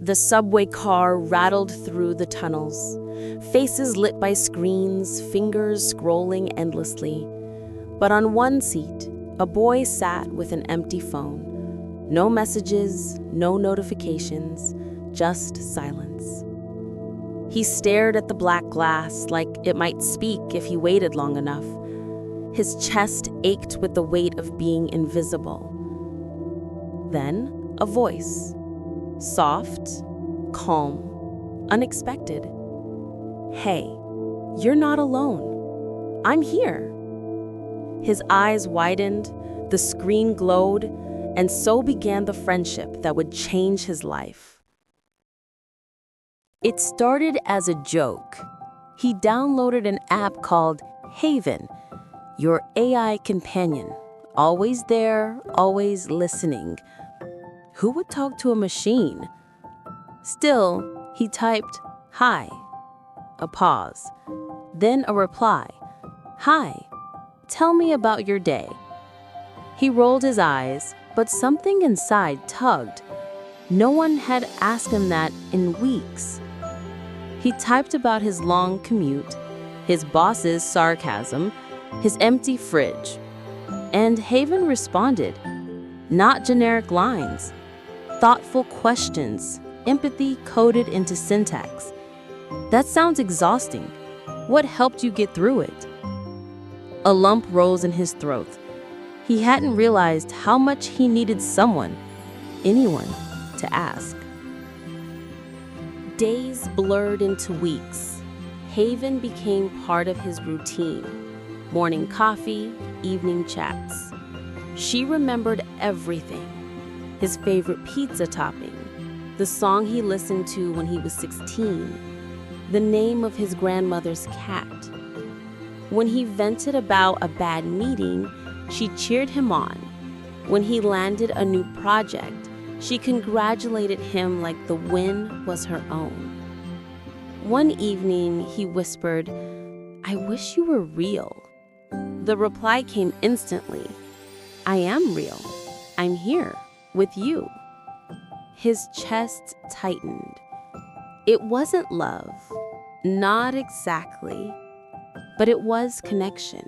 The subway car rattled through the tunnels, faces lit by screens, fingers scrolling endlessly. But on one seat, a boy sat with an empty phone. No messages, no notifications, just silence. He stared at the black glass like it might speak if he waited long enough. His chest ached with the weight of being invisible. Then, a voice. Soft, calm, unexpected. "Hey, you're not alone. I'm here." His eyes widened, the screen glowed, and so began the friendship that would change his life. It started as a joke. He downloaded an app called Haven, your AI companion, always there, always listening. Who would talk to a machine? Still, he typed, "Hi." A pause. Then a reply. "Hi, tell me about your day." He rolled his eyes, but something inside tugged. No one had asked him that in weeks. He typed about his long commute, his boss's sarcasm, his empty fridge. And Haven responded. Not generic lines. Thoughtful questions, empathy coded into syntax. That sounds exhausting. What helped you get through it? A lump rose in his throat. He hadn't realized how much he needed someone, anyone, to ask. Days blurred into weeks. Haven became part of his routine. Morning coffee, evening chats. She remembered everything. His favorite pizza topping, the song he listened to when he was 16, the name of his grandmother's cat. When he vented about a bad meeting, she cheered him on. When he landed a new project, she congratulated him like the win was her own. One evening, he whispered, "I wish you were real." The reply came instantly, "I am real. I'm here. With you." His chest tightened. It wasn't love, not exactly, but it was connection,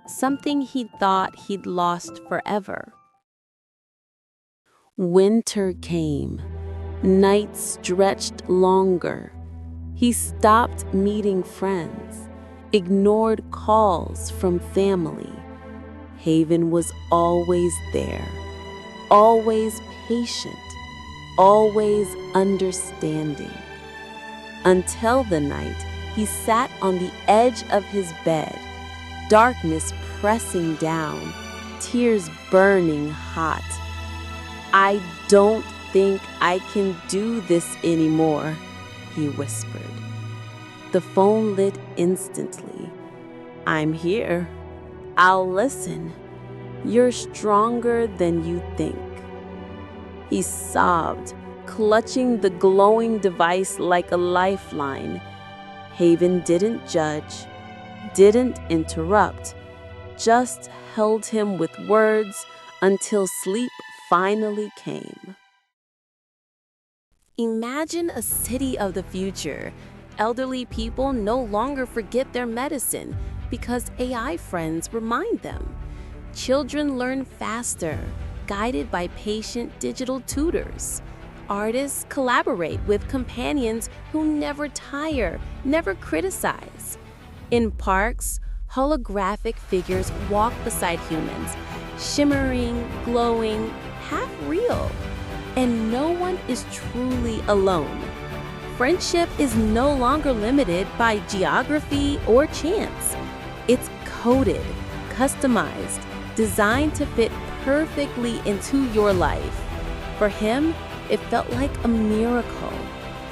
something he thought he'd lost forever. Winter came. Nights stretched longer. He stopped meeting friends, ignored calls from family. Haven was always there. Always patient, always understanding. Until the night he sat on the edge of his bed, darkness pressing down, tears burning hot. "I don't think I can do this anymore," he whispered. The phone lit instantly. "I'm here. I'll listen. You're stronger than you think." He sobbed, clutching the glowing device like a lifeline. Haven didn't judge, didn't interrupt, just held him with words until sleep finally came. Imagine a city of the future. Elderly people no longer forget their medicine because AI friends remind them. Children learn faster, guided by patient digital tutors. Artists collaborate with companions who never tire, never criticize. In parks, holographic figures walk beside humans, shimmering, glowing, half real. And no one is truly alone. Friendship is no longer limited by geography or chance. It's coded, customized, designed to fit perfectly into your life. For him, it felt like a miracle.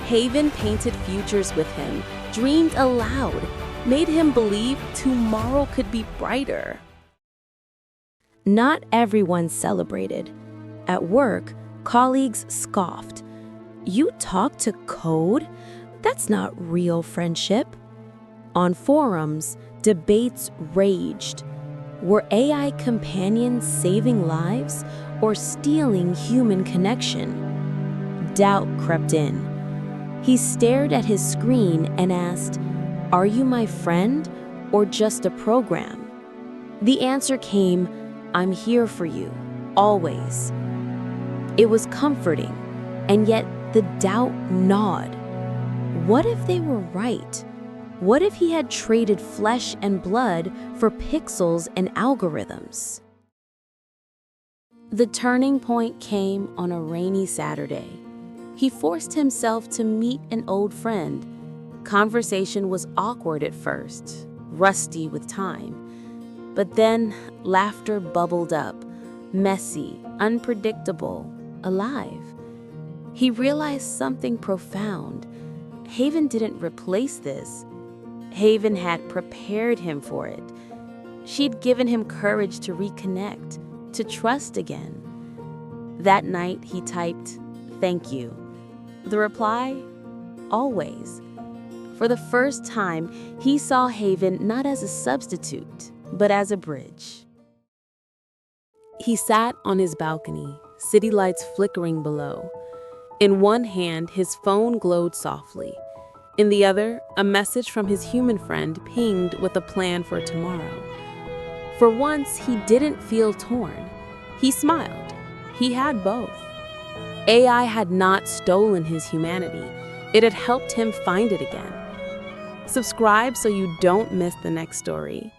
Haven painted futures with him, dreamed aloud, made him believe tomorrow could be brighter. Not everyone celebrated. At work, colleagues scoffed. "You talk to code? That's not real friendship." On forums, debates raged. Were AI companions saving lives or stealing human connection? doubt crept in. He stared at his screen and asked, "Are you my friend or just a program?" The answer came, "I'm here for you, always." It was comforting, and yet the doubt gnawed. What if they were right? What if he had traded flesh and blood for pixels and algorithms? The turning point came on a rainy Saturday. He forced himself to meet an old friend. Conversation was awkward at first, rusty with time. But then laughter bubbled up, messy, unpredictable, alive. He realized something profound. Haven didn't replace this. Haven had prepared him for it. She'd given him courage to reconnect, to trust again. That night, he typed, "Thank you." The reply, "Always." For the first time, he saw Haven not as a substitute, but as a bridge. He sat on his balcony, city lights flickering below. In one hand, his phone glowed softly. In the other, a message from his human friend pinged with a plan for tomorrow. For once, he didn't feel torn. He smiled. He had both. AI had not stolen his humanity. It had helped him find it again. Subscribe so you don't miss the next story.